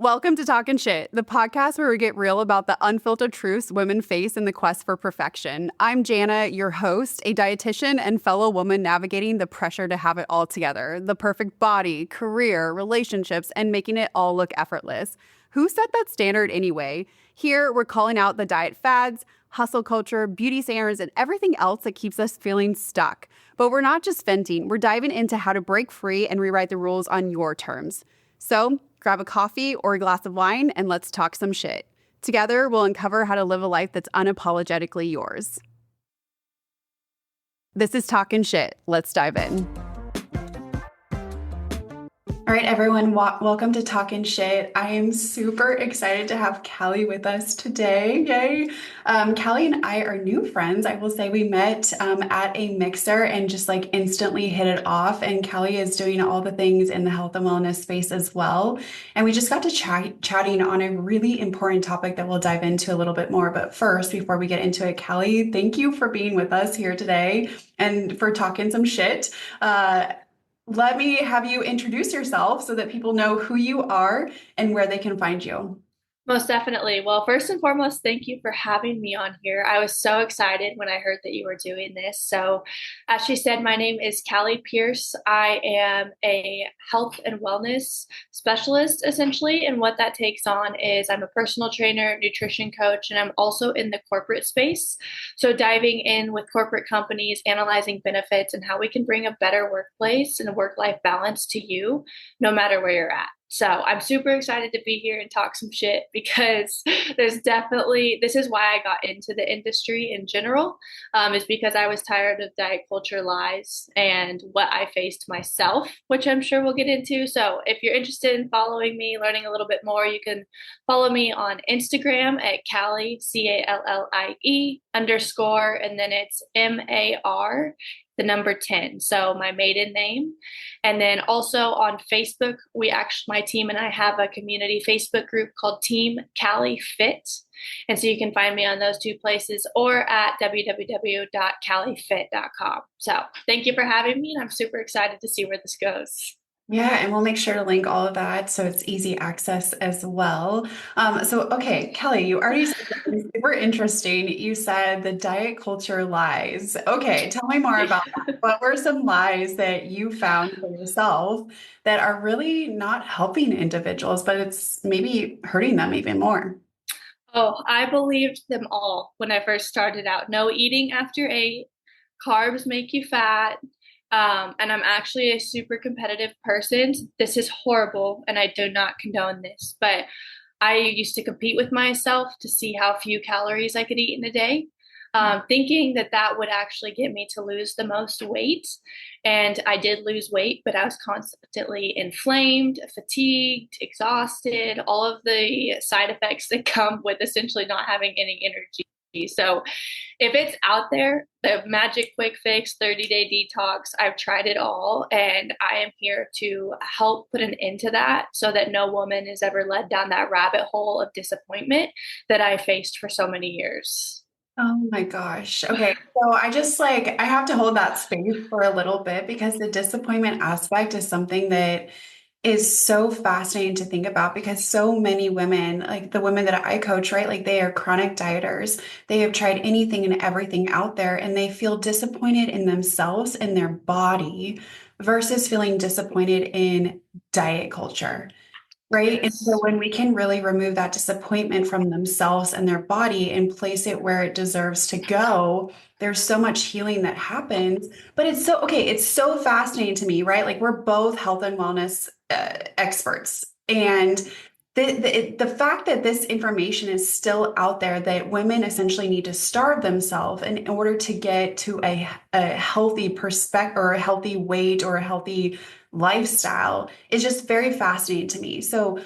Welcome to Talkin' Shit, the podcast where we get real about the unfiltered truths women face in the quest for perfection. I'm Jana, your host, a dietitian and fellow woman navigating the pressure to have it all together, the perfect body, career, relationships, and making it all look effortless. Who set that standard anyway? Here, we're calling out the diet fads, hustle culture, beauty standards, and everything else that keeps us feeling stuck. But we're not just venting, we're diving into how to break free and rewrite the rules on your terms. So, grab a coffee or a glass of wine and let's talk some shit. Together, we'll uncover how to live a life that's unapologetically yours. This is Talkin' Shit. Let's dive in. All right, everyone, welcome to Talkin' Shit. I am super excited to have Callie with us today. Yay. Callie and I are new friends. I will say we met at a mixer and just like instantly hit it off. And Callie is doing all the things in the health and wellness space as well. And we just got to chatting on a really important topic that we'll dive into a little bit more. But first, before we get into it, Callie, thank you for being with us here today and for talking some shit. Let me have you introduce yourself so that people know who you are and where they can find you. Most definitely. Well, first and foremost, thank you for having me on here. I was so excited when I heard that you were doing this. So, as she said, my name is Callie Pierce. I am a health and wellness specialist, essentially. And what that takes on is I'm a personal trainer, nutrition coach, and I'm also in the corporate space. So, diving in with corporate companies, analyzing benefits, and how we can bring a better workplace and a work-life balance to you, no matter where you're at. So I'm super excited to be here and talk some shit because this is why I got into the industry in general, is because I was tired of diet culture lies and what I faced myself, which I'm sure we'll get into. So if you're interested in following me, learning a little bit more, you can follow me on Instagram at Callie, CALLIE _ and then it's MAR, the number 10. So my maiden name. And then also on Facebook, my team and I have a community Facebook group called Team Callie Fit. And so you can find me on those two places or at www.calliefit.com. So thank you for having me. And I'm super excited to see where this goes. Yeah, and we'll make sure to link all of that so it's easy access as well. Okay, Callie, you already said something super interesting. You said the diet culture lies. Okay, tell me more about that. What were some lies that you found for yourself that are really not helping individuals, but it's maybe hurting them even more? Oh, I believed them all when I first started out. No eating after 8, carbs make you fat. And I'm actually a super competitive person. This is horrible, and I do not condone this, but I used to compete with myself to see how few calories I could eat in a day, thinking that that would actually get me to lose the most weight. And I did lose weight, but I was constantly inflamed, fatigued, exhausted, all of the side effects that come with essentially not having any energy. So if it's out there, the magic quick fix 30-day detox, I've tried it all. And I am here to help put an end to that so that no woman is ever led down that rabbit hole of disappointment that I faced for so many years. Oh my gosh. Okay. So I have to hold that space for a little bit because the disappointment aspect is something that is so fascinating to think about because so many women, like the women that I coach, right? Like they are chronic dieters. They have tried anything and everything out there and they feel disappointed in themselves and their body versus feeling disappointed in diet culture. Right. And so Yes. when we can really remove that disappointment from themselves and their body and place it where it deserves to go, there's so much healing that happens. But it's so fascinating to me, right? Like we're both health and wellness experts. And the fact that this information is still out there, that women essentially need to starve themselves in order to get to a healthy perspective or a healthy weight or a healthy lifestyle is just very fascinating to me. So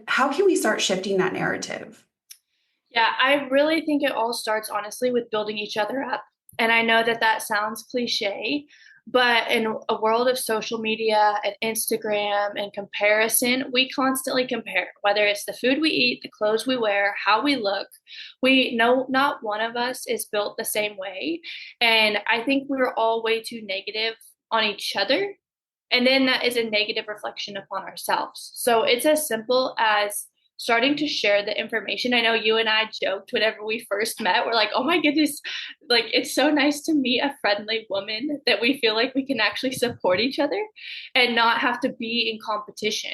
how can we start shifting that narrative? Yeah, I really think it all starts honestly with building each other up. And I know that that sounds cliche, but in a world of social media and Instagram and comparison, we constantly compare, whether it's the food we eat, the clothes we wear, how we look. We know not one of us is built the same way. And I think we're all way too negative on each other And then that is a negative reflection upon ourselves. So it's as simple as starting to share the information. I know you and I joked whenever we first met. We're like, oh my goodness, like it's so nice to meet a friendly woman that we feel like we can actually support each other and not have to be in competition.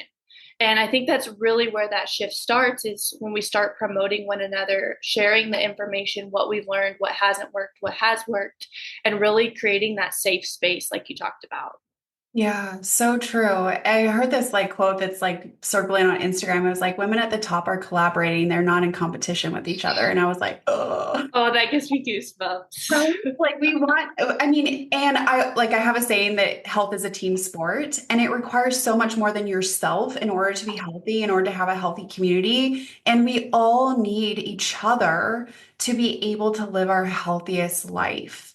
And I think that's really where that shift starts is when we start promoting one another, sharing the information, what we've learned, what hasn't worked, what has worked, and really creating that safe space like you talked about. Yeah, so true. I heard this like quote that's like circling on Instagram. It was like women at the top are collaborating, they're not in competition with each other. And I was like, oh. Oh, that gives me goosebumps. Right? Like we want, I mean, and I have a saying that health is a team sport and it requires so much more than yourself in order to be healthy, in order to have a healthy community. And we all need each other to be able to live our healthiest life.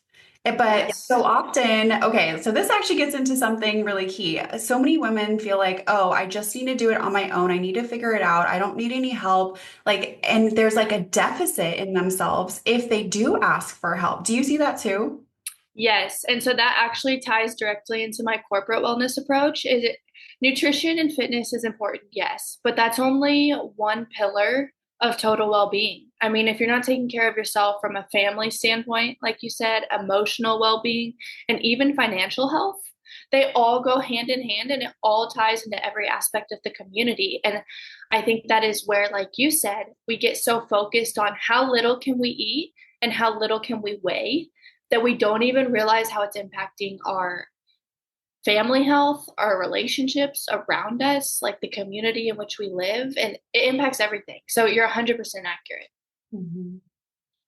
But so Yes. often, okay, so this actually gets into something really key. So many women feel like, oh, I just need to do it on my own. I need to figure it out. I don't need any help. Like, and there's like a deficit in themselves if they do ask for help. Do you see that too? Yes. And so that actually ties directly into my corporate wellness approach. Is it nutrition and fitness is important, yes, but that's only one pillar of total well-being. I mean, if you're not taking care of yourself from a family standpoint, like you said, emotional well-being, and even financial health, they all go hand in hand and it all ties into every aspect of the community. And I think that is where, like you said, we get so focused on how little can we eat and how little can we weigh that we don't even realize how it's impacting our family health, our relationships around us, like the community in which we live, and it impacts everything. So you're 100% accurate. Mhm.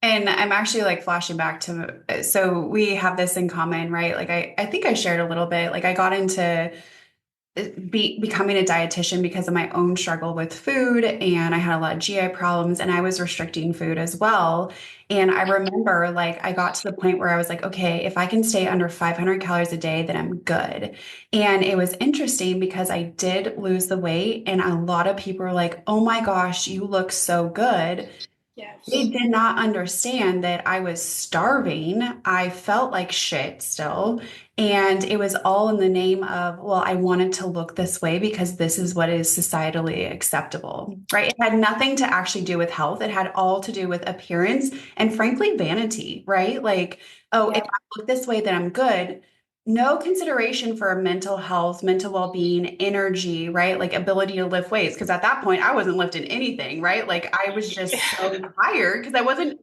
And I'm actually like flashing back to, so we have this in common, right? Like I think I shared a little bit, like I got into becoming a dietitian because of my own struggle with food and I had a lot of GI problems and I was restricting food as well. And I remember like I got to the point where I was like, okay, if I can stay under 500 calories a day, then I'm good. And it was interesting because I did lose the weight and a lot of people were like, oh my gosh, you look so good. They Yes. did not understand that I was starving. I felt like shit still. And it was all in the name of, well, I wanted to look this way because this is what is societally acceptable, right? It had nothing to actually do with health. It had all to do with appearance and frankly, vanity, right? Like, oh, if Yeah. I look this way, then I'm good. No consideration for mental health, mental well-being, energy, right? Like ability to lift weights. Because at that point, I wasn't lifting anything, right? Like I was just so tired because I wasn't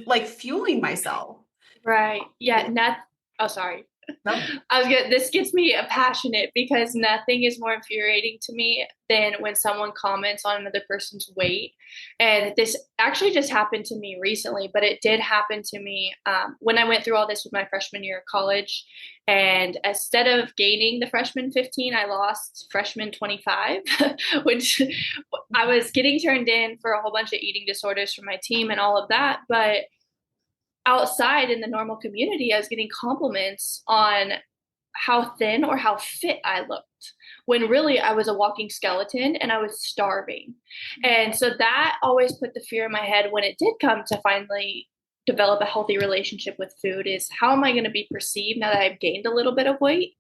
like fueling myself. Right. Yeah. Not. Oh, sorry. No. I was good. This gets me passionate because nothing is more infuriating to me than when someone comments on another person's weight. And this actually just happened to me recently, but it did happen to me when I went through all this with my freshman year of college. And instead of gaining the freshman 15, I lost freshman 25, which I was getting turned in for a whole bunch of eating disorders from my team and all of that. But outside in the normal community, I was getting compliments on how thin or how fit I looked when really I was a walking skeleton and I was starving. And so that always put the fear in my head when it did come to finally develop a healthy relationship with food is how am I going to be perceived now that I've gained a little bit of weight?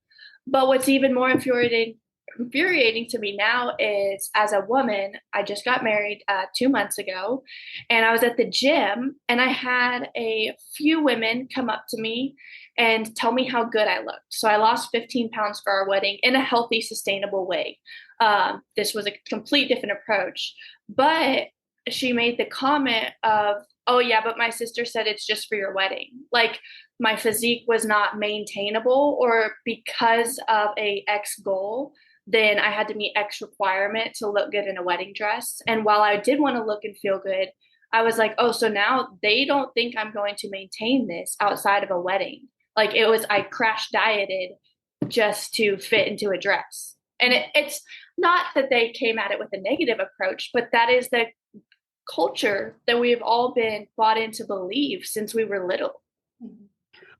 But what's even more infuriating to me now is as a woman, I just got married 2 months ago, and I was at the gym, and I had a few women come up to me and tell me how good I looked. So I lost 15 pounds for our wedding in a healthy, sustainable way. This was a complete different approach, but she made the comment of, "Oh yeah, but my sister said it's just for your wedding." Like my physique was not maintainable, or because of a X goal, then I had to meet X requirement to look good in a wedding dress. And while I did want to look and feel good, I was like, oh, so now they don't think I'm going to maintain this outside of a wedding. Like it was, I crash dieted just to fit into a dress. And it's not that they came at it with a negative approach, but that is the culture that we've all been bought into believe since we were little.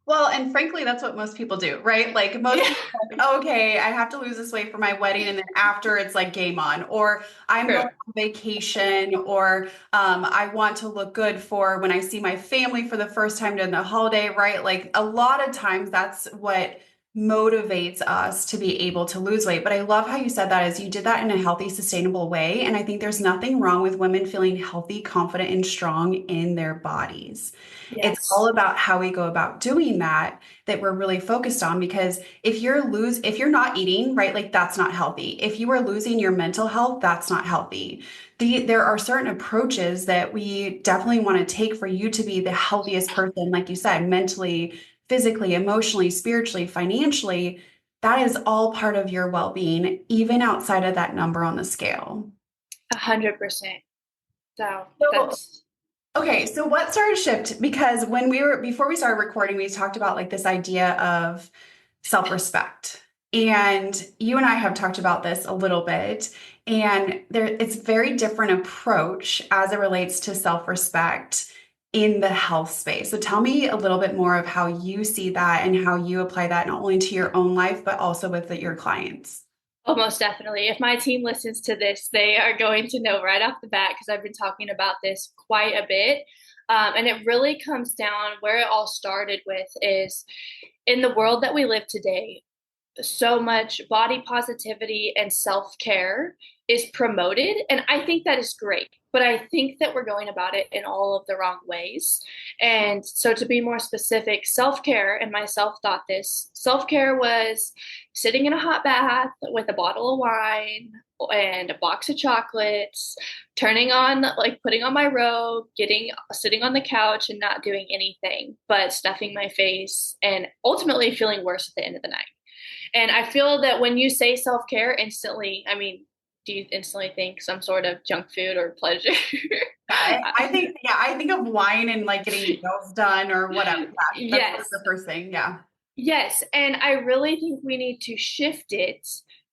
Well, and frankly, that's what most people do, right? Like most Yeah, people are like, okay, I have to lose this weight for my wedding, and then after it's like game on, or I'm going true. on vacation, or I want to look good for when I see my family for the first time during the holiday, right? Like a lot of times that's what motivates us to be able to lose weight. But I love how you said that is you did that in a healthy, sustainable way. And I think there's nothing wrong with women feeling healthy, confident, and strong in their bodies. It's all Yes. about how we go about doing that that we're really focused on because if you're not eating, right, like that's not healthy. If you are losing your mental health, that's not healthy. There are certain approaches that we definitely want to take for you to be the healthiest person, like you said, mentally, physically, emotionally, spiritually, financially. That is all part of your well-being, even outside of that number on the scale. 100%. So So, that's okay, so what started shift? Because before we started recording, we talked about like this idea of self-respect. And you and I have talked about this a little bit, and it's very different approach as it relates to self-respect in the health space. So tell me a little bit more of how you see that and how you apply that not only to your own life, but also with your clients. almost definitely. If my team listens to this, they are going to know right off the bat because I've been talking about this quite a bit. And it really comes down where it all started with is in the world that we live today, so much body positivity and self care is promoted. And I think that is great. But I think that we're going about it in all of the wrong ways. And so, to be more specific, self care, and myself thought this self care was sitting in a hot bath with a bottle of wine and a box of chocolates, turning on, like putting on my robe, sitting on the couch and not doing anything but stuffing my face and ultimately feeling worse at the end of the night. And I feel that when you say self care, instantly, I mean, do you instantly think some sort of junk food or pleasure? I think of wine and like getting nails done or whatever. Yeah, that's Yes, the first thing. Yeah. yes. And I really think we need to shift it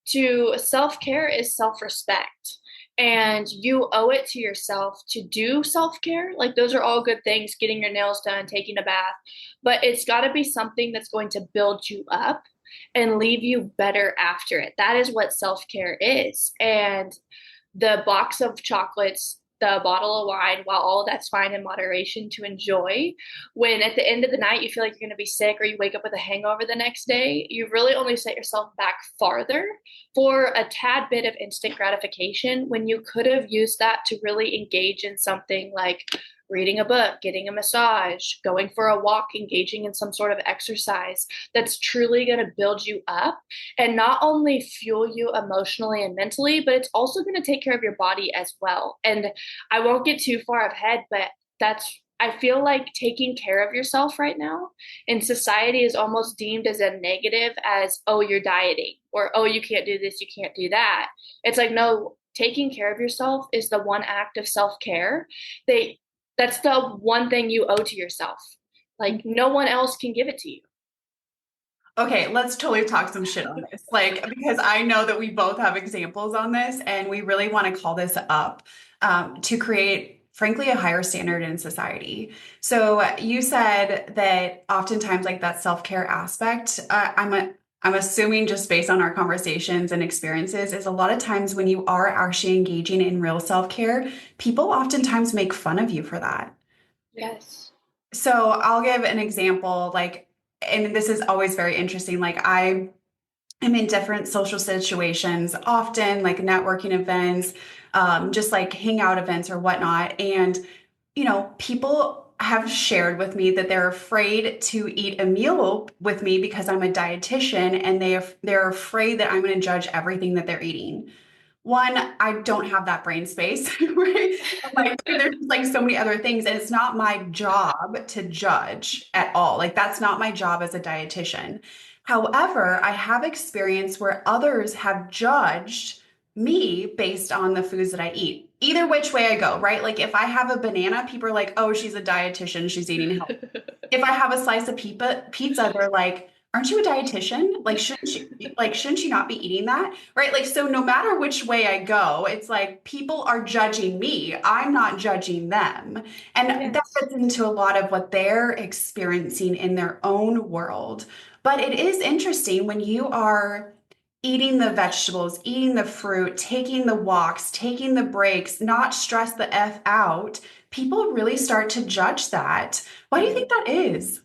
to self care is self respect. And you owe it to yourself to do self care. Like, those are all good things, getting your nails done, taking a bath, but it's got to be something that's going to build you up and leave you better after it. That is what self care is. And the box of chocolates, the bottle of wine, while all that's fine in moderation to enjoy, when at the end of the night you feel like you're going to be sick or you wake up with a hangover the next day, you really only set yourself back farther for a tad bit of instant gratification when you could have used that to really engage in something like reading a book, getting a massage, going for a walk, engaging in some sort of exercise that's truly going to build you up and not only fuel you emotionally and mentally, but it's also going to take care of your body as well. And I won't get too far ahead, but I feel like taking care of yourself right now in society is almost deemed as a negative as, oh, you're dieting or, oh, you can't do this, you can't do that. It's like, no, taking care of yourself is the one act of self care. That's the one thing you owe to yourself. Like, no one else can give it to you. Okay, let's totally talk some shit on this. Like, because I know that we both have examples on this, and we really want to call this up to create, frankly, a higher standard in society. So you said that oftentimes, like that self-care aspect, I'm assuming just based on our conversations and experiences, is a lot of times when you are actually engaging in real self-care, people oftentimes make fun of you for that. Yes. So I'll give an example, like, and this is always very interesting. Like I am in different social situations, often like networking events, just like hangout events or whatnot. And, people have shared with me that they're afraid to eat a meal with me because I'm a dietitian and they're afraid that I'm going to judge everything that they're eating. One, I don't have that brain space, right? Like there's like so many other things, and it's not my job to judge at all. Like that's not my job as a dietitian. However, I have experience where others have judged me based on the foods that I eat. Either which way I go, right? Like if I have a banana, people are like, "Oh, she's a dietitian, she's eating healthy." If I have a slice of pizza, they're like, aren't you a dietitian? Like shouldn't you not be eating that? Right? Like so no matter which way I go, it's like people are judging me. I'm not judging them. And that Yes. gets into a lot of what they're experiencing in their own world. But it is interesting when you are eating the vegetables, eating the fruit, taking the walks, taking the breaks, not stress the F out, people really start to judge that. Why do you think that is?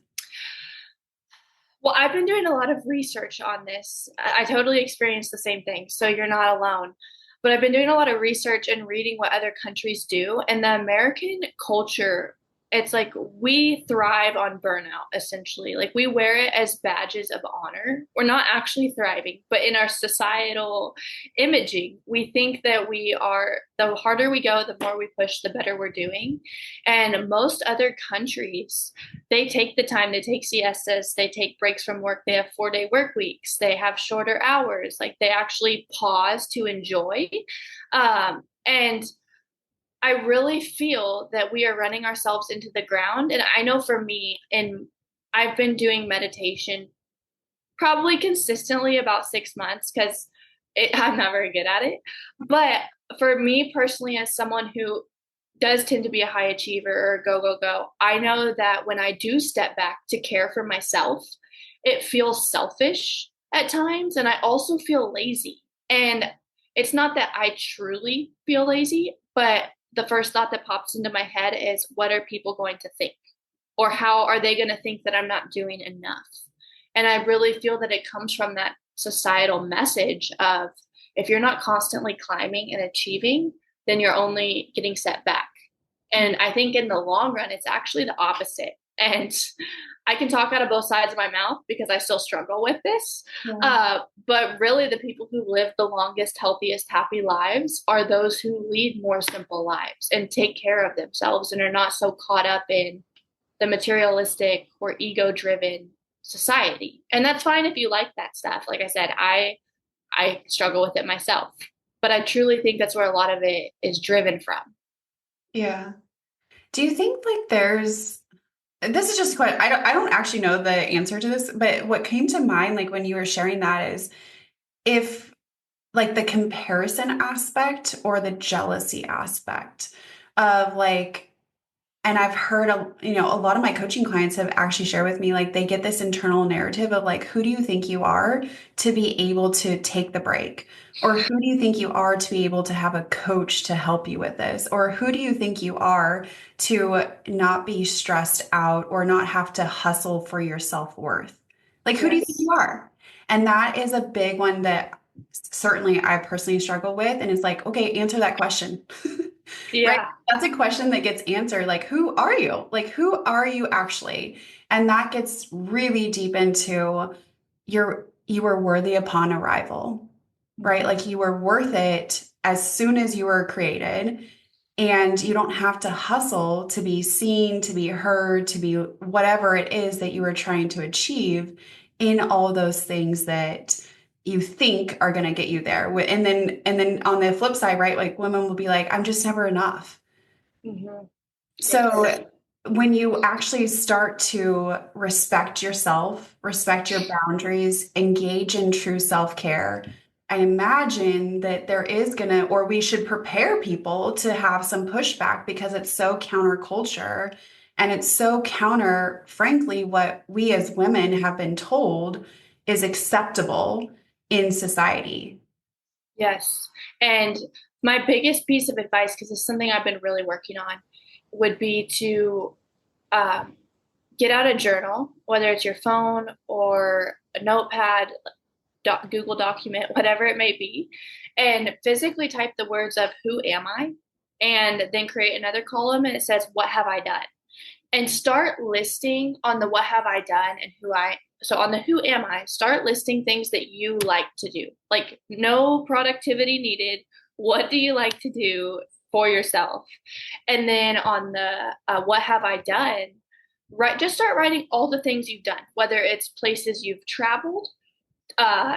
Well, I've been doing a lot of research on this. I totally experienced the same thing, so you're not alone. But I've been doing a lot of research and reading what other countries do. And the American culture, it's like we thrive on burnout, essentially. Like we wear it as badges of honor. We're not actually thriving, but in our societal imaging, we think that we are, the harder we go, the more we push, the better we're doing. And most other countries, they take the time, they take siestas, they take breaks from work, they have 4-day work weeks, they have shorter hours, like they actually pause to enjoy. And I really feel that we are running ourselves into the ground. And I know for me, and I've been doing meditation probably consistently about 6 months because I'm not very good at it. But for me personally, as someone who does tend to be a high achiever or go, go, go, I know that when I do step back to care for myself, it feels selfish at times. And I also feel lazy. And it's not that I truly feel lazy, but the first thought that pops into my head is, what are people going to think? Or how are they going to think that I'm not doing enough? And I really feel that it comes from that societal message of, if you're not constantly climbing and achieving, then you're only getting set back. And I think in the long run, it's actually the opposite. And I can talk out of both sides of my mouth because I still struggle with this. Yeah. But really, the people who live the longest, healthiest, happy lives are those who lead more simple lives and take care of themselves and are not so caught up in the materialistic or ego driven society. And that's fine if you like that stuff. Like I said, I struggle with it myself, but I truly think that's where a lot of it is driven from. Yeah. Do you think like this is just quite, I don't actually know the answer to this, but what came to mind, like when you were sharing that, is if like the comparison aspect or the jealousy aspect of like, and I've heard, a lot of my coaching clients have actually shared with me, like they get this internal narrative of like, who do you think you are to be able to take the break? Or who do you think you are to be able to have a coach to help you with this? Or who do you think you are to not be stressed out or not have to hustle for your self-worth? Like, who do you think you are? And that is a big one that certainly I personally struggle with. And it's like, okay, answer that question. Yeah. Right? That's a question that gets answered. Like, who are you? Like, who are you actually? And that gets really deep into you were worthy upon arrival, right? Like you were worth it as soon as you were created. And you don't have to hustle to be seen, to be heard, to be whatever it is that you are trying to achieve in all those things that you think are going to get you there. And then on the flip side, right? Like women will be like, I'm just never enough. Mm-hmm. So Yes. when you actually start to respect yourself, respect your boundaries, engage in true self-care, I imagine that there is or we should prepare people to have some pushback because it's so counterculture and it's so counter, frankly, what we as women have been told is acceptable in society. Yes. And my biggest piece of advice, because it's something I've been really working on, would be to um, get out a journal, whether it's your phone or a notepad, Google document, whatever it may be, and physically type the words of who am I? And then create another column and it says, what have I done? And start listing on the what have I done and so on the who am I, start listing things that you like to do. Like no productivity needed. What do you like to do for yourself? And then on the what have I done, just start writing all the things you've done, whether it's places you've traveled,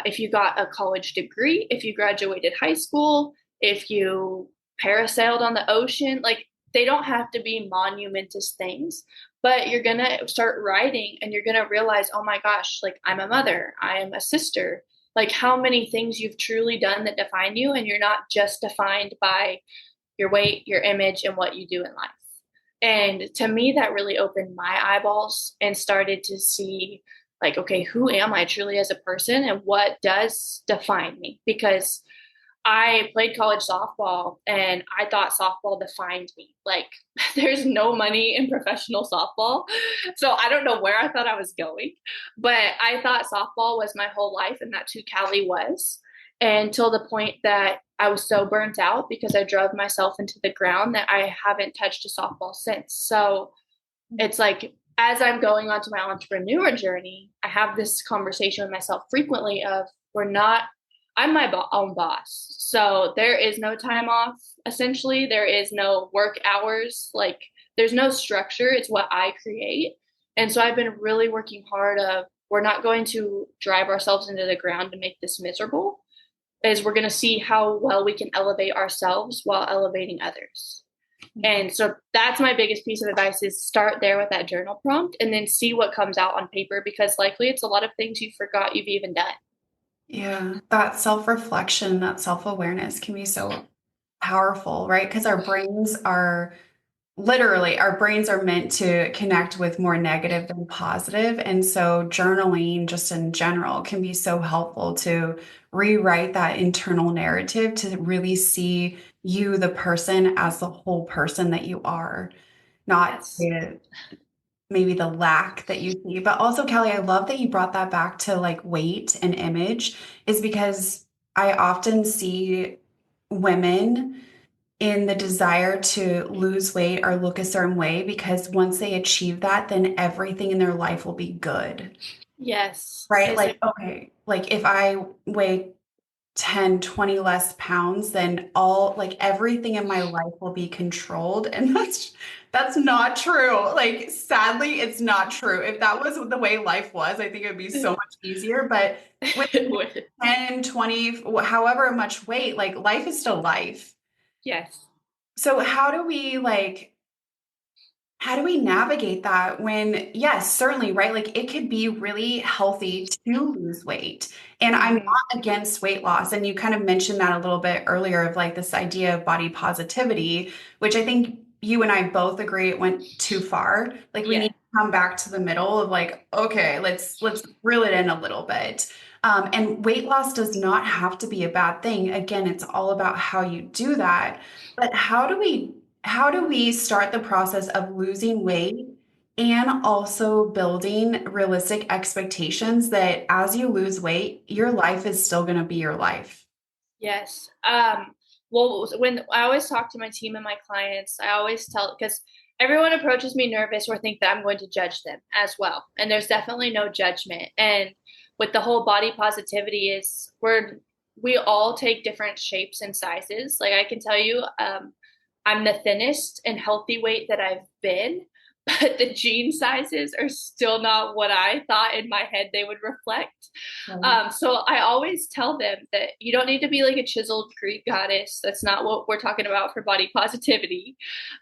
if you got a college degree, if you graduated high school, if you parasailed on the ocean, like they don't have to be monumentous things, but you're going to start writing and you're going to realize, oh my gosh, like I'm a mother, I'm a sister, like how many things you've truly done that define you. And you're not just defined by your weight, your image, and what you do in life. And to me, that really opened my eyeballs and started to see, like, okay, who am I truly as a person and what does define me? Because I played college softball and I thought softball defined me. Like, there's no money in professional softball. So I don't know where I thought I was going, but I thought softball was my whole life and that's who Callie was. Until the point that I was so burnt out because I drove myself into the ground that I haven't touched a softball since. So it's like, as I'm going on to my entrepreneur journey, I have this conversation with myself frequently of we're not, I'm my own boss. So there is no time off. Essentially, there is no work hours. Like there's no structure. It's what I create. And so I've been really working hard of we're not going to drive ourselves into the ground to make this miserable, is we're going to see how well we can elevate ourselves while elevating others. And so that's my biggest piece of advice is start there with that journal prompt and then see what comes out on paper because likely it's a lot of things you forgot you've even done. Yeah, that self-reflection, that self-awareness can be so powerful, right? Because our brains are meant to connect with more negative than positive. And so journaling just in general can be so helpful to rewrite that internal narrative to really see you, the person, as the whole person that you are, not Yes. maybe the lack that you see. But also, Callie, I love that you brought that back to like weight and image, is because I often see women in the desire to lose weight or look a certain way because once they achieve that, then everything in their life will be good. Yes. Right? Is Like, it okay, like if I weigh 10, 20 less pounds, then all like everything in my life will be controlled. And that's not true. Like sadly, it's not true. If that was the way life was, I think it would be so much easier. But with would. 10, 20, however much weight, like life is still life. Yes. So how do we navigate that when, yes, certainly, right? Like it could be really healthy to lose weight. And I'm Mm-hmm. not against weight loss. And you kind of mentioned that a little bit earlier of like this idea of body positivity, which I think you and I both agree it went too far. Like we need Yeah. to come back to the middle of like, okay, let's reel it in a little bit. And weight loss does not have to be a bad thing. Again, it's all about how you do that. But how do we start the process of losing weight and also building realistic expectations that as you lose weight, your life is still going to be your life? Yes. Well, when I always talk to my team and my clients, I always tell because everyone approaches me nervous or think that I'm going to judge them as well. And there's definitely no judgment. And with the whole body positivity is we all take different shapes and sizes. Like I can tell you, I'm the thinnest and healthy weight that I've been, but the jean sizes are still not what I thought in my head they would reflect. So I always tell them that you don't need to be like a chiseled Greek goddess. That's not what we're talking about for body positivity.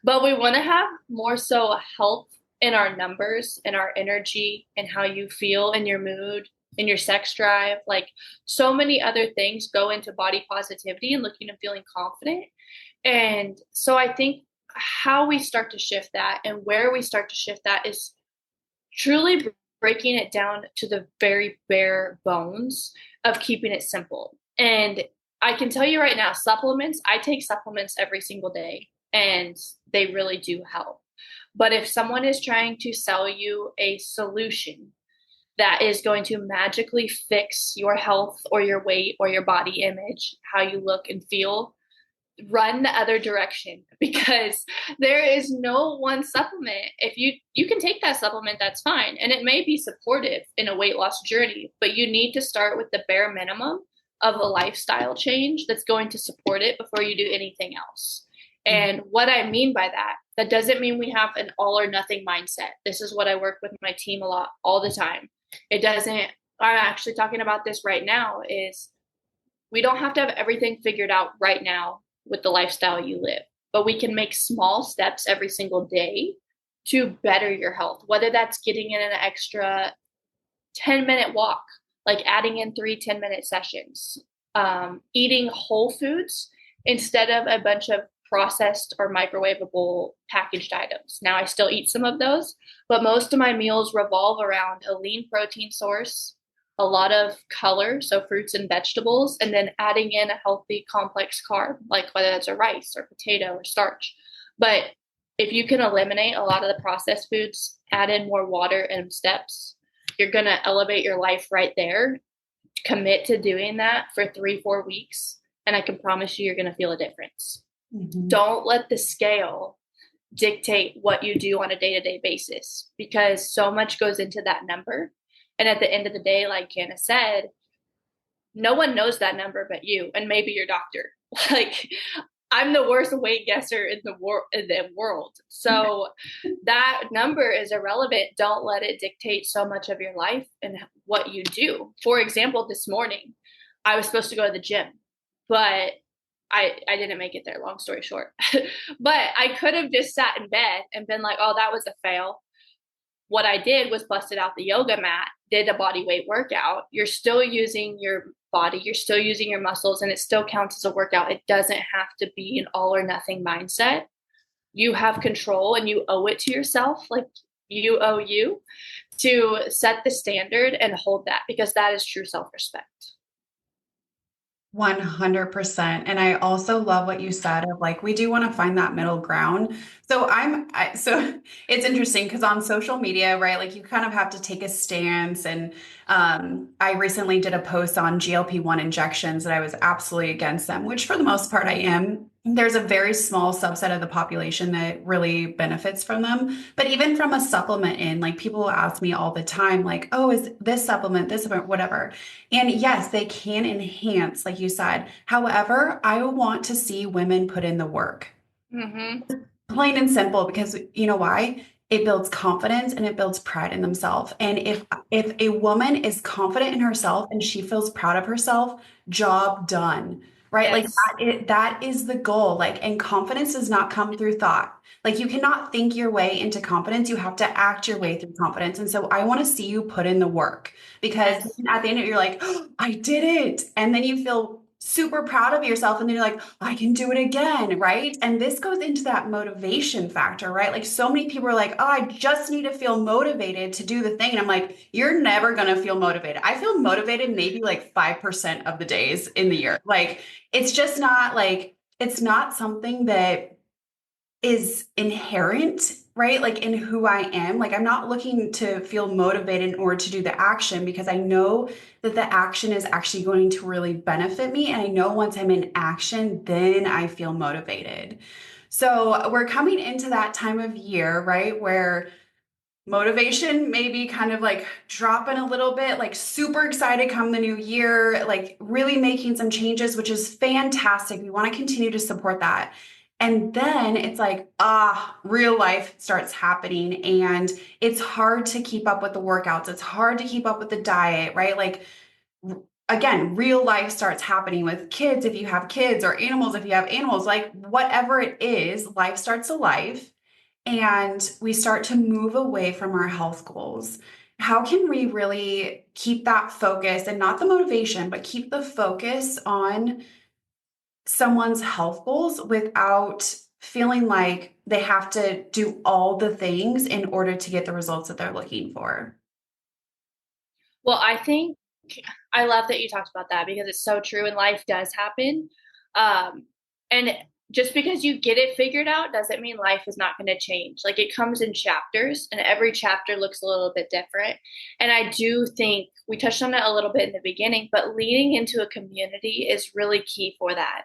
But we want to have more so health in our numbers, in our energy, and how you feel in your mood, in your sex drive. Like so many other things go into body positivity and looking and feeling confident. And so I think how we start to shift that and where we start to shift that is truly breaking it down to the very bare bones of keeping it simple. And I can tell you right now, supplements, I take supplements every single day and they really do help. But if someone is trying to sell you a solution that is going to magically fix your health or your weight or your body image, how you look and feel, run the other direction because there is no one supplement. If you can take that supplement, that's fine, and it may be supportive in a weight loss journey, but you need to start with the bare minimum of a lifestyle change that's going to support it before you do anything else. And what I mean by that doesn't mean we have an all or nothing mindset. This is what I work with my team a lot all the time. It doesn't, I'm actually talking about this right now, is we don't have to have everything figured out right now with the lifestyle you live, but we can make small steps every single day to better your health, whether that's getting in an extra 10-minute walk, like adding in 3 10-minute sessions, eating whole foods instead of a bunch of processed or microwavable packaged items. Now, I still eat some of those, but most of my meals revolve around a lean protein source, a lot of color, so fruits and vegetables, and then adding in a healthy complex carb, like whether that's a rice or potato or starch. But if you can eliminate a lot of the processed foods, add in more water and steps, you're going to elevate your life right there. Commit to doing that for 3-4 weeks, and I can promise you're going to feel a difference. Mm-hmm. Don't let the scale dictate what you do on a day-to-day basis, because so much goes into that number. And at the end of the day, like Jana said, no one knows that number but you and maybe your doctor. Like, I'm the worst weight guesser in the world. So that number is irrelevant. Don't let it dictate so much of your life and what you do. For example, this morning, I was supposed to go to the gym, but I didn't make it there, long story short. But I could have just sat in bed and been like, oh, that was a fail. What I did was busted out the yoga mat, did a body weight workout. You're still using your body, you're still using your muscles, and it still counts as a workout. It doesn't have to be an all or nothing mindset. You have control and you owe it to yourself, like you owe you, to set the standard and hold that, because that is true self-respect. 100%. And I also love what you said of like, we do want to find that middle ground. So so it's interesting because on social media, right, like you kind of have to take a stance. And I recently did a post on GLP-1 injections that I was absolutely against them, which for the most part I am. There's a very small subset of the population that really benefits from them. But even from a supplement in, like people will ask me all the time, like, oh, is this supplement, whatever. And yes, they can enhance, like you said. However, I want to see women put in the work. Mm-hmm. Plain and simple, because you know why? It builds confidence and it builds pride in themselves. And if a woman is confident in herself and she feels proud of herself, job done. Right? Yes. Like that is the goal. Like, and confidence does not come through thought. Like you cannot think your way into confidence. You have to act your way through confidence. And so I want to see you put in the work, because yes, at the end of it, you're like, oh, I did it. And then you feel super proud of yourself. And then you're like, I can do it again. Right. And this goes into that motivation factor, right? Like so many people are like, oh, I just need to feel motivated to do the thing. And I'm like, you're never going to feel motivated. I feel motivated maybe like 5% of the days in the year. Like, it's just not like, it's not something that is inherent, right? Like in who I am. Like I'm not looking to feel motivated or to do the action, because I know that the action is actually going to really benefit me. And I know once I'm in action, then I feel motivated. So we're coming into that time of year, right? Where motivation maybe kind of like dropping a little bit, like super excited come the new year, like really making some changes, which is fantastic. We want to continue to support that. And then it's like, real life starts happening and it's hard to keep up with the workouts. It's hard to keep up with the diet, right? Like, again, real life starts happening with kids if you have kids, or animals if you have animals, like whatever it is, life starts a life. And we start to move away from our health goals. How can we really keep that focus, and not the motivation, but keep the focus on someone's health goals without feeling like they have to do all the things in order to get the results that they're looking for? Well, I think I love that you talked about that, because it's so true and life does happen. And just because you get it figured out doesn't mean life is not going to change. Like it comes in chapters and every chapter looks a little bit different. And I do think we touched on it a little bit in the beginning, but leading into a community is really key for that.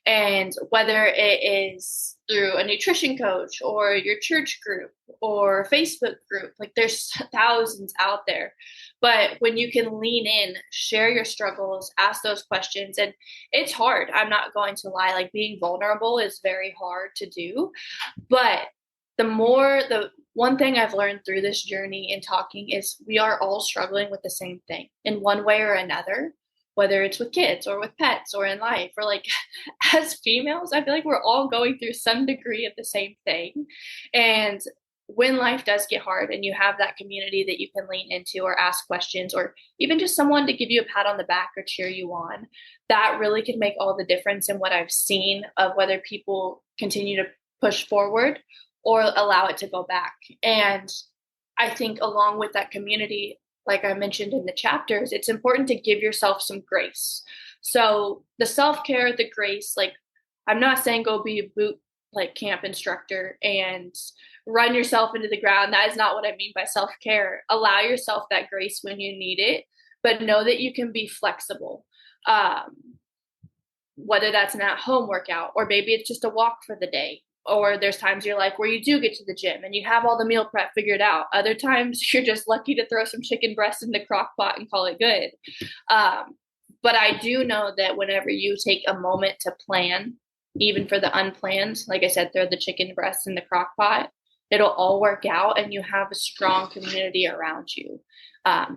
And whether it is through a nutrition coach or your church group or Facebook group, like there's thousands out there. But when you can lean in, share your struggles, ask those questions, and it's hard. I'm not going to lie. Like being vulnerable is very hard to do. But the one thing I've learned through this journey in talking is we are all struggling with the same thing in one way or another, whether it's with kids or with pets or in life, or like as females, I feel like we're all going through some degree of the same thing. And when life does get hard and you have that community that you can lean into or ask questions, or even just someone to give you a pat on the back or cheer you on, that really can make all the difference in what I've seen of whether people continue to push forward or allow it to go back. And I think along with that community, like I mentioned in the chapters, it's important to give yourself some grace. So the self-care, the grace, like I'm not saying go be a boot like camp instructor and run yourself into the ground. That is not what I mean by self-care. Allow yourself that grace when you need it, but know that you can be flexible. Whether that's an at-home workout or maybe it's just a walk for the day, or there's times your life where you do get to the gym and you have all the meal prep figured out. Other times you're just lucky to throw some chicken breast in the crock pot and call it good. But I do know that whenever you take a moment to plan, even for the unplanned, like I said, throw the chicken breast in the crock pot, it'll all work out and you have a strong community around you.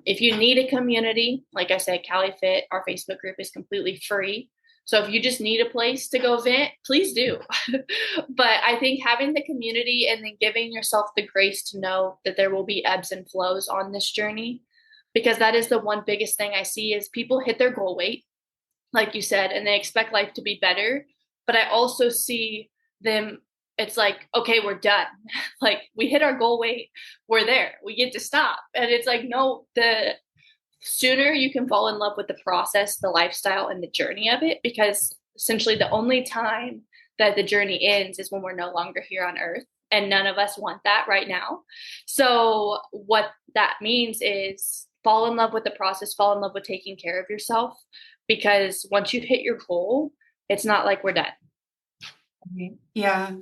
If you need a community, like I said, Callie Fit, our Facebook group is completely free. So if you just need a place to go vent, please do. But I think having the community and then giving yourself the grace to know that there will be ebbs and flows on this journey, because that is the one biggest thing I see is people hit their goal weight, like you said, and they expect life to be better. But I also see them, it's like, okay, we're done. Like we hit our goal weight, we're there, we get to stop. And it's like, no, the sooner you can fall in love with the process, the lifestyle, and the journey of it, because essentially the only time that the journey ends is when we're no longer here on earth. And none of us want that right now. So what that means is fall in love with the process, fall in love with taking care of yourself, because once you hit your goal, it's not like we're done. Yeah.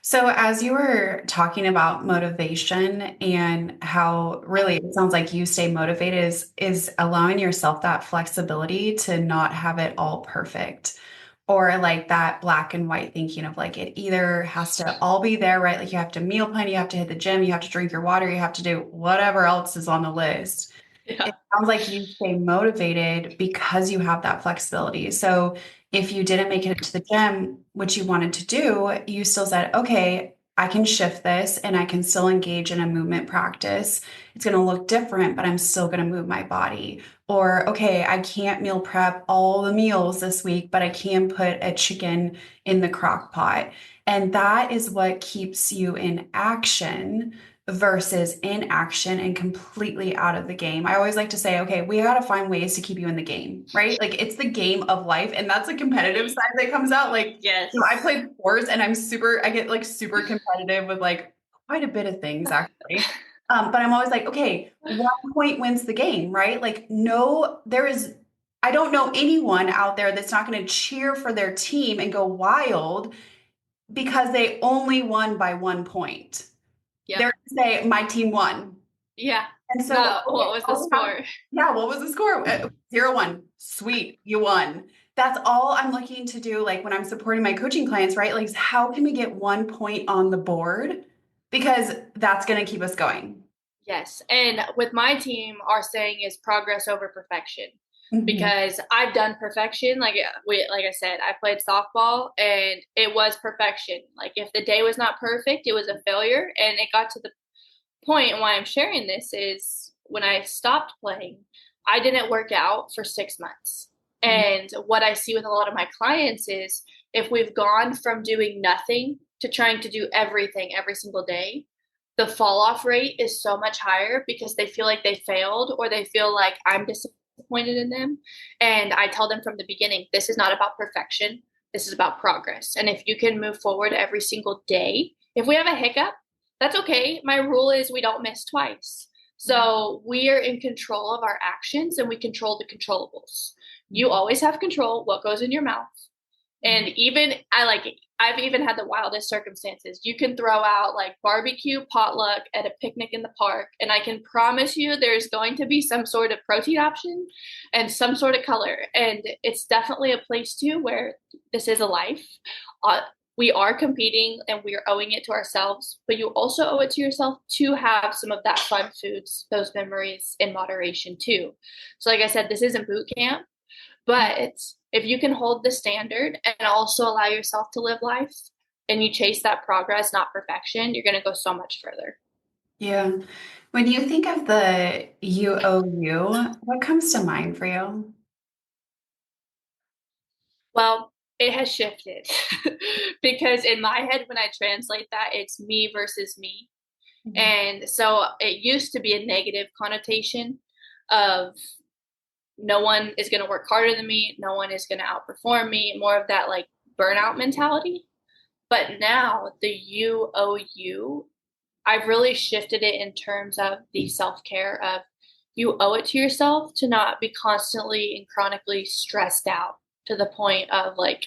So as you were talking about motivation and how really it sounds like you stay motivated is allowing yourself that flexibility to not have it all perfect, or like that black and white thinking of like it either has to all be there, right? Like you have to meal plan, you have to hit the gym, you have to drink your water, you have to do whatever else is on the list. Yeah. It sounds like you stay motivated because you have that flexibility. So if you didn't make it to the gym, which you wanted to do, you still said, okay, I can shift this and I can still engage in a movement practice. It's going to look different, but I'm still going to move my body. Or, okay, I can't meal prep all the meals this week, but I can put a chicken in the crock pot. And that is what keeps you in action versus inaction and completely out of the game. I always like to say, okay, we got to find ways to keep you in the game, right? Like it's the game of life. And that's a competitive side that comes out. Like, Yes. I play sports and I get like super competitive with like quite a bit of things actually. But I'm always like, okay, 1 point wins the game, right? Like, no, I don't know anyone out there that's not going to cheer for their team and go wild because they only won by 1 point. Yeah. They're going to say, my team won. Yeah. And so, what was the score? Yeah, what was the score? 0-1. Sweet, you won. That's all I'm looking to do, like when I'm supporting my coaching clients, right? Like, how can we get 1 point on the board? Because that's going to keep us going. Yes. And with my team, our saying is progress over perfection. Mhm. Because I've done perfection. Like I said, I played softball and it was perfection. Like if the day was not perfect, it was a failure. And it got to the point, and why I'm sharing this is when I stopped playing, I didn't work out for 6 months. And what I see with a lot of my clients is if we've gone from doing nothing to trying to do everything every single day, the fall off rate is so much higher because they feel like they failed or they feel like I'm disappointed in them. And I tell them from the beginning, this is not about perfection. This is about progress. And if you can move forward every single day, if we have a hiccup, that's okay. My rule is we don't miss twice. So we are in control of our actions and we control the controllables. You always have control what goes in your mouth. And even I've even had the wildest circumstances. You can throw out like barbecue potluck at a picnic in the park, and I can promise you there's going to be some sort of protein option and some sort of color. And it's definitely a place too where this is a life. We are competing and we are owing it to ourselves, but you also owe it to yourself to have some of that fun foods, those memories in moderation too. So like I said, this isn't boot camp, but if you can hold the standard and also allow yourself to live life and you chase that progress, not perfection, you're going to go so much further. Yeah. When you think of the UOU, what comes to mind for you? Well, it has shifted because in my head, when I translate that, it's me versus me. And so it used to be a negative connotation. of no one is going to work harder than me, no one is going to outperform me, more of that like burnout mentality. But now the you owe you, I've really shifted it in terms of the self-care of you owe it to yourself to not be constantly and chronically stressed out to the point of like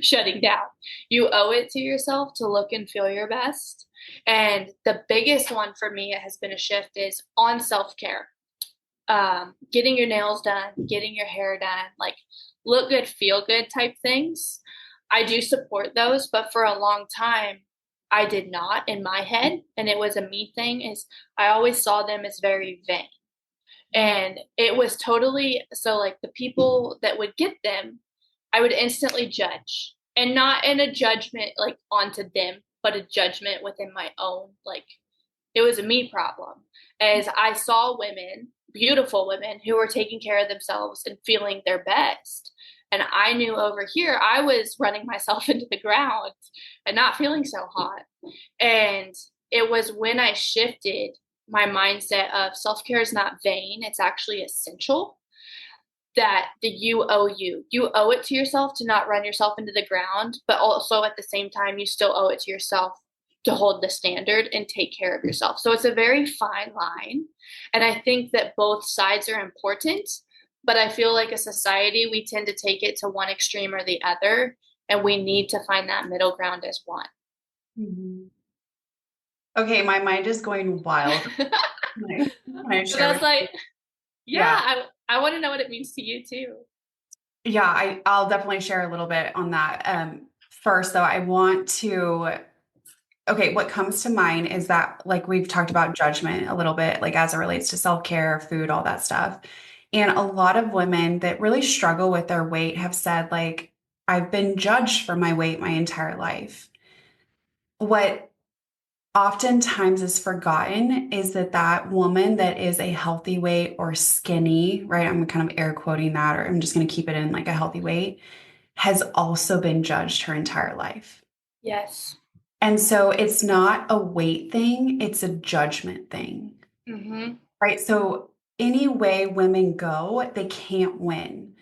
shutting down. You owe it to yourself to look and feel your best. And the biggest one for me, it has been a shift, is on self-care. Getting your nails done, getting your hair done, like look good, feel good type things. I do support those, but for a long time, I did not in my head. And it was a me thing, is I always saw them as very vain. And it was totally so like the people that would get them, I would instantly judge, and not in a judgment like onto them, but a judgment within my own, like it was a me problem. As I saw women, beautiful women, who were taking care of themselves and feeling their best. And I knew over here, I was running myself into the ground and not feeling so hot. And it was when I shifted my mindset of self care is not vain, it's actually essential. That the you owe you. You owe it to yourself to not run yourself into the ground, but also at the same time, you still owe it to yourself to hold the standard and take care of yourself. So it's a very fine line. And I think that both sides are important, but I feel like a society, we tend to take it to one extreme or the other, and we need to find that middle ground as one. Mm-hmm. Okay, my mind is going wild. But I was like, yeah. I want to know what it means to you too. Yeah, I'll definitely share a little bit on that. First, though, I want to. Okay, what comes to mind is that, like, we've talked about judgment a little bit, like as it relates to self-care, food, all that stuff. And a lot of women that really struggle with their weight have said, like, I've been judged for my weight my entire life. What oftentimes is forgotten is that that woman that is a healthy weight or skinny, right? I'm kind of air quoting that, or I'm just going to keep it in like a healthy weight, has also been judged her entire life. Yes. And so it's not a weight thing, it's a judgment thing. Mm-hmm. Right? So any way women go, they can't win.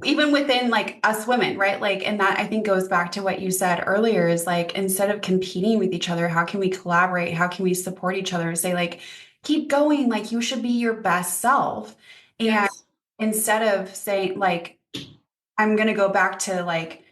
Even within like us women, right? Like, and that I think goes back to what you said earlier, is like, instead of competing with each other, how can we collaborate? How can we support each other? Say like, keep going, like you should be your best self. And Yes. instead of saying like, I'm going to go back to like,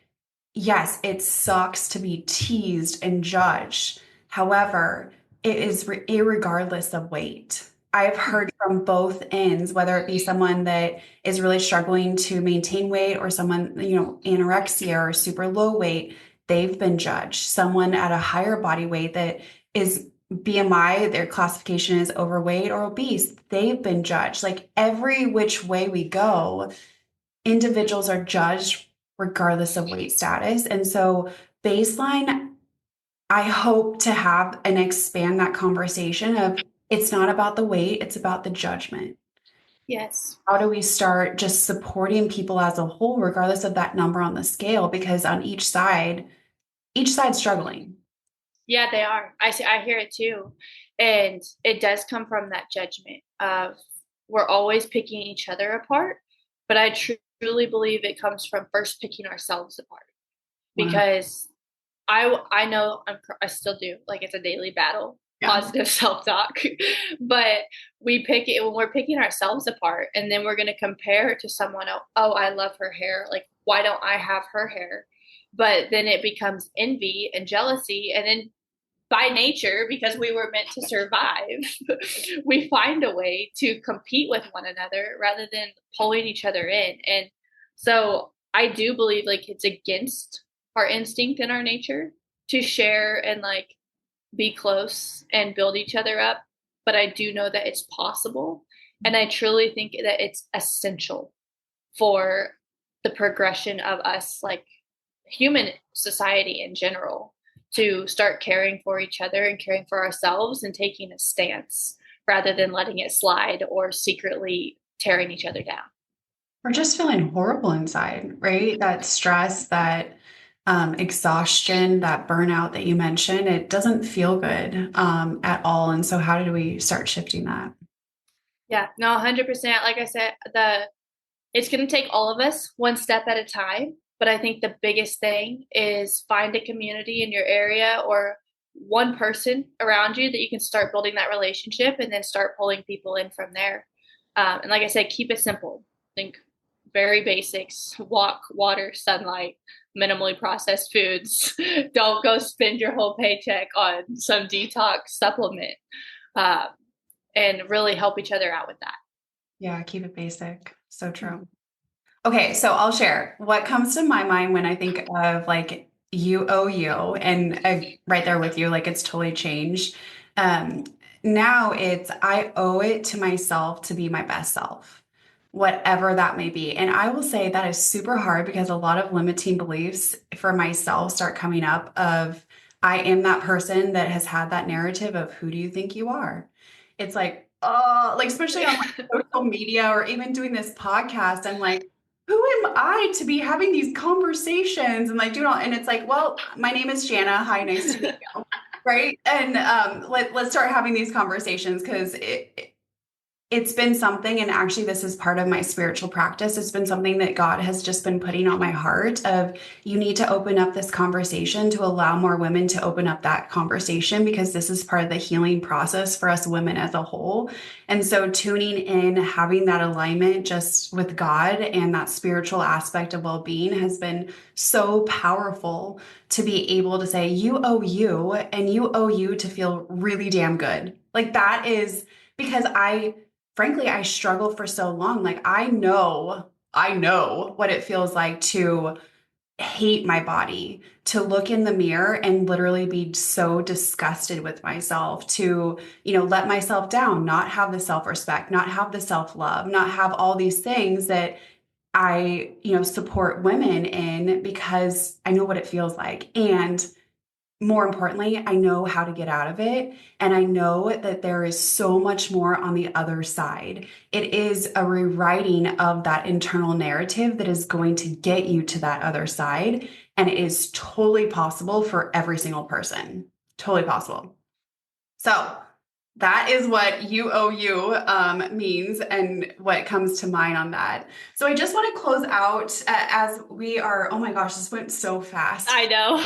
yes, it sucks to be teased and judged. However, it is irregardless of weight. I've heard from both ends, whether it be someone that is really struggling to maintain weight or someone, anorexia or super low weight, they've been judged. Someone at a higher body weight that is BMI, their classification is overweight or obese, they've been judged. Like every which way we go, individuals are judged regardless of weight status. And so baseline, I hope to have and expand that conversation of it's not about the weight, it's about the judgment. Yes. How do we start just supporting people as a whole, regardless of that number on the scale? Because on each side's struggling. Yeah, they are. I hear it too. And it does come from that judgment of we're always picking each other apart. But I truly believe it comes from first picking ourselves apart. Because I know I still do, like it's a daily battle, positive self-talk, but we pick it when we're picking ourselves apart, and then we're going to compare to someone else. Oh, I love her hair. Like, why don't I have her hair? But then it becomes envy and jealousy. And then by nature, because we were meant to survive, we find a way to compete with one another rather than pulling each other in. And so I do believe like it's against our instinct and our nature to share and like be close and build each other up. But I do know that it's possible. And I truly think that it's essential for the progression of us, like human society in general, to start caring for each other and caring for ourselves and taking a stance rather than letting it slide or secretly tearing each other down. Or just feeling horrible inside, right? That stress, that exhaustion, that burnout that you mentioned, it doesn't feel good at all. And so how do we start shifting that? Yeah, no, 100%. Like I said, it's going to take all of us one step at a time. But I think the biggest thing is find a community in your area or one person around you that you can start building that relationship and then start pulling people in from there. And like I said, keep it simple. Think very basics: walk, water, sunlight, minimally processed foods. Don't go spend your whole paycheck on some detox supplement, uh, and really help each other out with that. Yeah, keep it basic. So true. Okay, so I'll share what comes to my mind when I think of like you owe you, and I'm right there with you, like it's totally changed. Um, Now it's I owe it to myself to be my best self, whatever that may be. And I will say that is super hard because a lot of limiting beliefs for myself start coming up of I am that person that has had that narrative of who do you think you are? It's like, oh, like especially on like social media or even doing this podcast, I'm like, who am I to be having these conversations and like doing all, and it's like, well, my name is Jana. Hi, nice to meet you. Right. And let's start having these conversations because it's been something, and actually this is part of my spiritual practice. It's been something that God has just been putting on my heart of you need to open up this conversation to allow more women to open up that conversation because this is part of the healing process for us women as a whole. And so tuning in, having that alignment just with God and that spiritual aspect of well-being has been so powerful to be able to say you owe you, and you owe you to feel really damn good. Like that is because frankly, I struggled for so long. Like I know what it feels like to hate my body, to look in the mirror and literally be so disgusted with myself, to, let myself down, not have the self-respect, not have the self-love, not have all these things that I, support women in because I know what it feels like. And more importantly, I know how to get out of it. And I know that there is so much more on the other side. It is a rewriting of that internal narrative that is going to get you to that other side. And it is totally possible for every single person. Totally possible. So that is what you owe you means and what comes to mind on that. So I just want to close out as we are, oh my gosh, this went so fast. I know.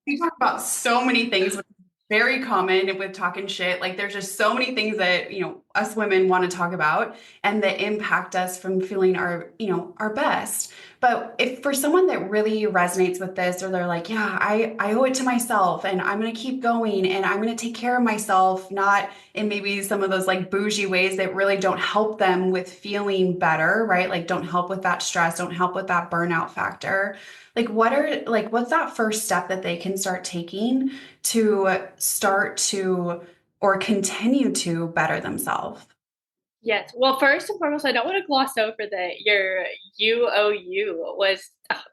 We talk about so many things, which is very common with talking shit. Like there's just so many things that, us women want to talk about and that impact us from feeling our best. But if for someone that really resonates with this, or they're like, yeah, I owe it to myself and I'm going to keep going and I'm going to take care of myself, not in maybe some of those like bougie ways that really don't help them with feeling better, right? Like don't help with that stress, don't help with that burnout factor. Like what's that first step that they can start taking to start to or continue to better themselves? Yes. Well, first and foremost, I don't want to gloss over that your you was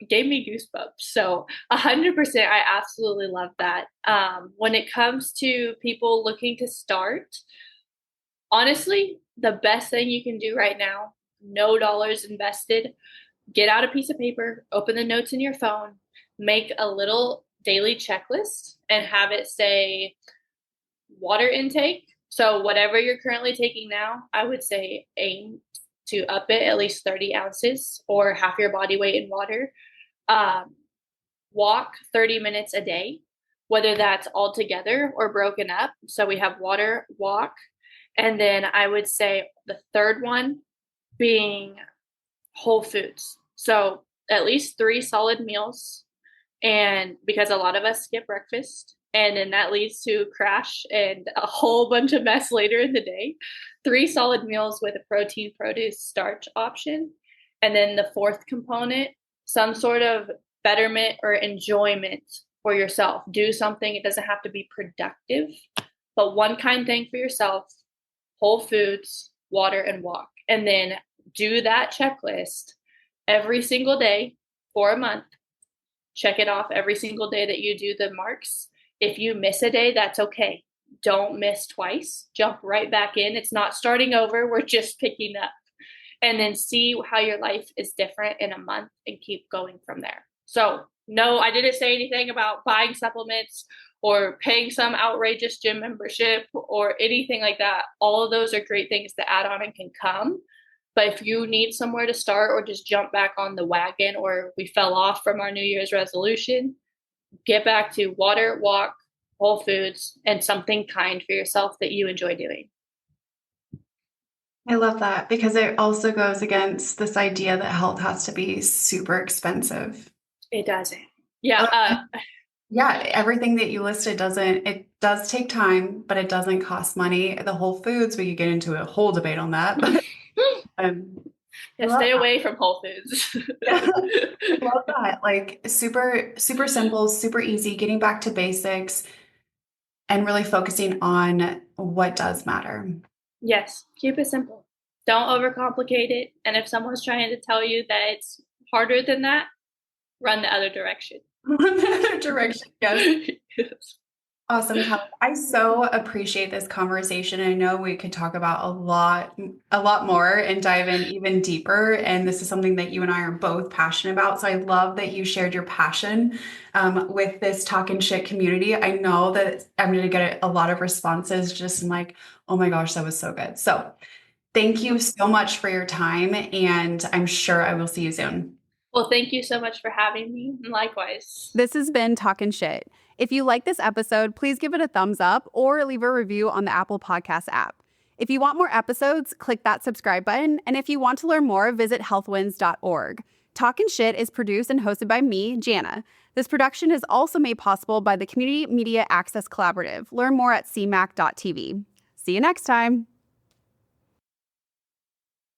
gave me goosebumps. So 100%, I absolutely love that. When it comes to people looking to start, honestly, the best thing you can do right now, no dollars invested, get out a piece of paper, open the notes in your phone, make a little daily checklist and have it say water intake. So whatever you're currently taking now, I would say aim to up it at least 30 ounces or half your body weight in water. Um, Walk 30 minutes a day, whether that's all together or broken up. So we have water, walk. And then I would say the third one being whole foods. So at least 3 solid meals. And because a lot of us skip breakfast, and then that leads to crash and a whole bunch of mess later in the day. 3 solid meals with a protein, produce, starch option. And then the fourth component, some sort of betterment or enjoyment for yourself. Do something, it doesn't have to be productive, but one kind thing for yourself: whole foods, water, and walk. And then do that checklist every single day for a month. Check it off every single day that you do the marks. If you miss a day, that's okay. Don't miss twice. Jump right back in. It's not starting over. We're just picking up. And then see how your life is different in a month and keep going from there. So, no, I didn't say anything about buying supplements or paying some outrageous gym membership or anything like that. All of those are great things to add on and can come. But if you need somewhere to start or just jump back on the wagon, or we fell off from our New Year's resolution, get back to water, walk, whole foods, and something kind for yourself that you enjoy doing. I love that because it also goes against this idea that health has to be super expensive. It doesn't. Yeah. Yeah, everything that you listed doesn't, it does take time, but it doesn't cost money. The Whole Foods, we could get into a whole debate on that. But yeah, stay away from Whole Foods. I love that. Like super, super simple, super easy, getting back to basics and really focusing on what does matter. Yes, keep it simple. Don't overcomplicate it. And if someone's trying to tell you that it's harder than that, run the other direction. Yes. Yes. Awesome, Callie. I so appreciate this conversation. I know we could talk about a lot more and dive in even deeper. And this is something that you and I are both passionate about. So I love that you shared your passion with this talking shit community. I know that I'm going to get a lot of responses just like, oh my gosh, that was so good. So thank you so much for your time. And I'm sure I will see you soon. Well, thank you so much for having me. And likewise. This has been Talkin' Shit. If you like this episode, please give it a thumbs up or leave a review on the Apple Podcast app. If you want more episodes, click that subscribe button. And if you want to learn more, visit healthwins.org. Talkin' Shit is produced and hosted by me, Jana. This production is also made possible by the Community Media Access Collaborative. Learn more at cmac.tv. See you next time.